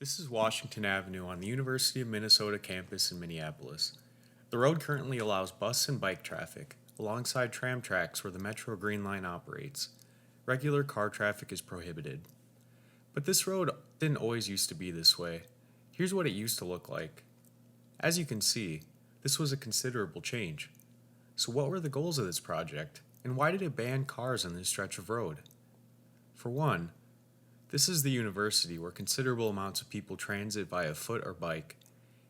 This is Washington Avenue on the University of Minnesota campus in Minneapolis. The road currently allows bus and bike traffic, alongside tram tracks where the Metro Green Line operates. Regular car traffic is prohibited. But this road didn't always used to be this way. Here's what it used to look like. As you can see, this was a considerable change. So what were the goals of this project, and why did it ban cars on this stretch of road? For one, this is the university where considerable amounts of people transit via foot or bike.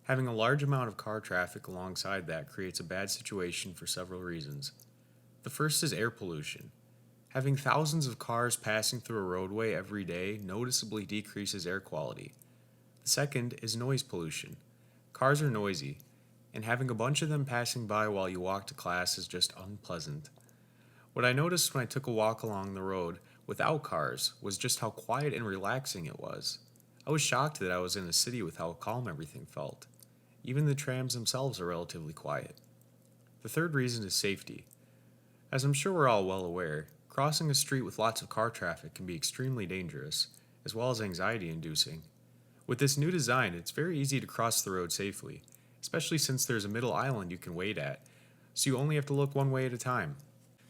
Having a large amount of car traffic alongside that creates a bad situation for several reasons. The first is air pollution. Having thousands of cars passing through a roadway every day noticeably decreases air quality. The second is noise pollution. Cars are noisy, and having a bunch of them passing by while you walk to class is just unpleasant. What I noticed when I took a walk along the road without cars was just how quiet and relaxing it was. I was shocked that I was in a city with how calm everything felt. Even the trams themselves are relatively quiet. The third reason is safety. As I'm sure we're all well aware, crossing a street with lots of car traffic can be extremely dangerous, as well as anxiety inducing. With this new design, it's very easy to cross the road safely, especially since there's a middle island you can wait at, so you only have to look one way at a time.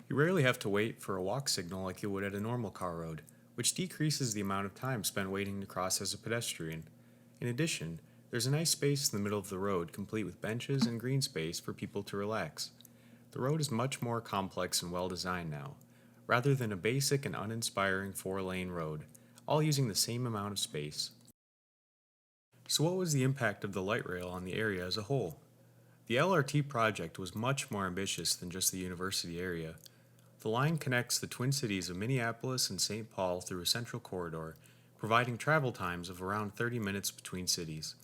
You rarely have to wait for a walk signal like you would at a normal car road, which decreases the amount of time spent waiting to cross as a pedestrian. In addition, there's a nice space in the middle of the road complete with benches and green space for people to relax. The road is much more complex and well designed now, rather than a basic and uninspiring 4-lane road, all using the same amount of space. So what was the impact of the light rail on the area as a whole? The LRT project was much more ambitious than just the university area. The line connects the Twin Cities of Minneapolis and St. Paul through a central corridor, providing travel times of around 30 minutes between cities.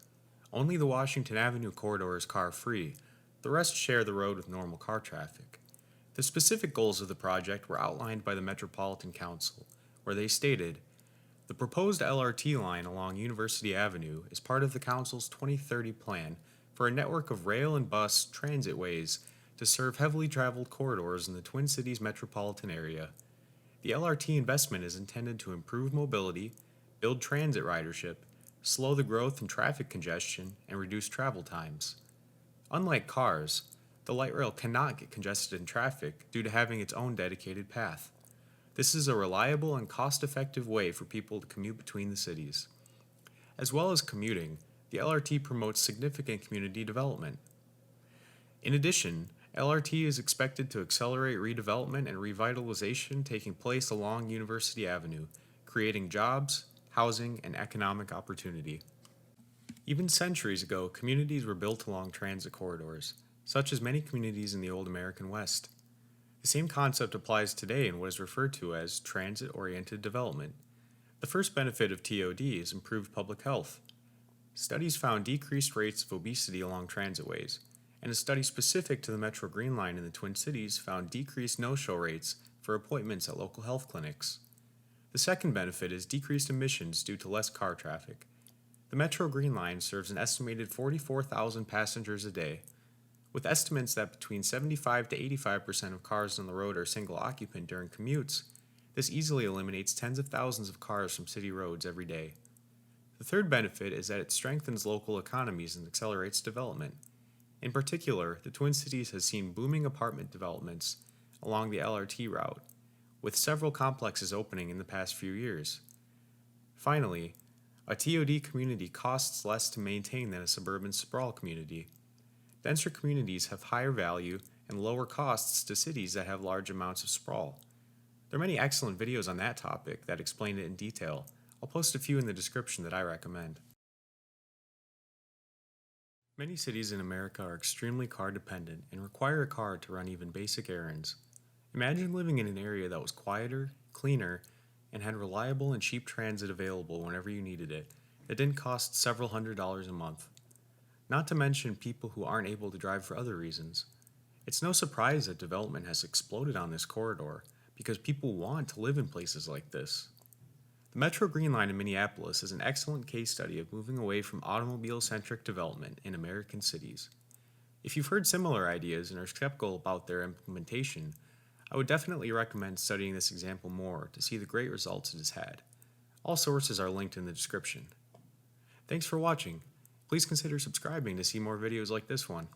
Only the Washington Avenue corridor is car-free. The rest share the road with normal car traffic. The specific goals of the project were outlined by the Metropolitan Council, where they stated, "The proposed LRT line along University Avenue is part of the Council's 2030 plan for a network of rail and bus transit ways to serve heavily traveled corridors in the Twin Cities metropolitan area. The LRT investment is intended to improve mobility, build transit ridership, slow the growth in traffic congestion, and reduce travel times." Unlike cars, the light rail cannot get congested in traffic due to having its own dedicated path. This is a reliable and cost-effective way for people to commute between the cities. As well as commuting, the LRT promotes significant community development. In addition, LRT is expected to accelerate redevelopment and revitalization taking place along University Avenue, creating jobs, housing, and economic opportunity. Even centuries ago, communities were built along transit corridors, such as many communities in the old American West. The same concept applies today in what is referred to as transit-oriented development. The first benefit of TOD is improved public health. Studies found decreased rates of obesity along transitways, and a study specific to the Metro Green Line in the Twin Cities found decreased no-show rates for appointments at local health clinics. The second benefit is decreased emissions due to less car traffic. The Metro Green Line serves an estimated 44,000 passengers a day. With estimates that between 75 to 85% of cars on the road are single occupant during commutes, this easily eliminates tens of thousands of cars from city roads every day. The third benefit is that it strengthens local economies and accelerates development. In particular, the Twin Cities has seen booming apartment developments along the LRT route, with several complexes opening in the past few years. Finally, a TOD community costs less to maintain than a suburban sprawl community. Denser communities have higher value and lower costs to cities that have large amounts of sprawl. There are many excellent videos on that topic that explain it in detail. I'll post a few in the description that I recommend. Many cities in America are extremely car dependent and require a car to run even basic errands. Imagine living in an area that was quieter, cleaner, and had reliable and cheap transit available whenever you needed it, that didn't cost several $100s a month. Not to mention people who aren't able to drive for other reasons. It's no surprise that development has exploded on this corridor, because people want to live in places like this. The Metro Green Line in Minneapolis is an excellent case study of moving away from automobile-centric development in American cities. If you've heard similar ideas and are skeptical about their implementation, I would definitely recommend studying this example more to see the great results it has had. All sources are linked in the description. Thanks for watching. Please consider subscribing to see more videos like this one.